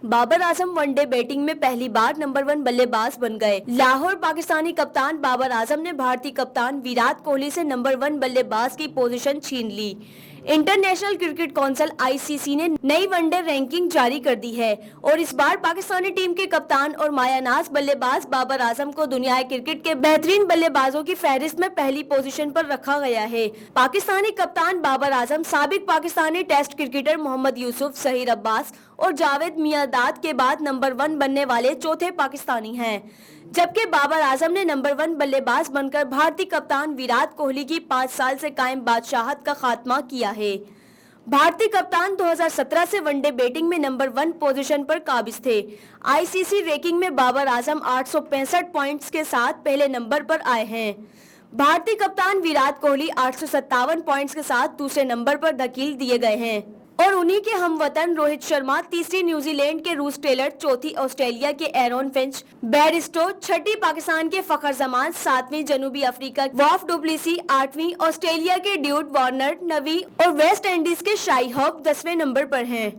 Babar Azam one day batting میں پہلی بار number 1 بلے باز بن گئے۔ لاہور پاکستانی کپتان بابر اعظم نے بھارتی کپتان ویرات کوہلی سے نمبر 1 بلے باز کی پوزیشن چھین لی۔ انٹرنیشنل کرکٹ کونسل (ICC) نے نئی ون ڈے رینکنگ جاری کر دی ہے اور اس بار پاکستانی ٹیم کے کپتان اور مایہ ناز بلے باز بابر اعظم کو دنیائے کرکٹ کے بہترین بلے بازوں کی فہرست میں پہلی پوزیشن پر رکھا گیا ہے۔ پاکستانی کپتان بابر اعظم سابق پاکستانی ٹیسٹ کرکٹر محمد یوسف، ظہیر عباس اور جاوید میانداد کے بعد نمبر 1 بننے والے چوتھے پاکستانی ہیں، جبکہ بابر اعظم نے نمبر 1 بلے باز بن کر بھارتی کپتان ویرات کوہلی کی 5 سال سے قائم بادشاہت کا خاتمہ کیا ہے۔ بھارتی کپتان 2017 سے ون ڈے بیٹنگ میں نمبر 1 پوزیشن پر قابض تھے۔ ICC رینکنگ میں بابر اعظم 865 پوائنٹس کے ساتھ پہلے نمبر پر آئے ہیں۔ بھارتی کپتان ویرات کوہلی 857 پوائنٹس کے ساتھ دوسرے نمبر پر دھکیل دیے گئے ہیں اور انہی کے ہم وطن روہت شرما تیسری، نیوزی لینڈ کے روس ٹیلر چوتھی، آسٹریلیا کے ایرون فنچ، بیئرسٹو چھٹی، پاکستان کے فخر زمان ساتویں، جنوبی افریقہ واف ڈوپلیسی آٹھویں، آسٹریلیا کے ڈیوڈ وارنر نویں اور ویسٹ انڈیز کے شائی ہوپ 10ویں نمبر پر ہیں۔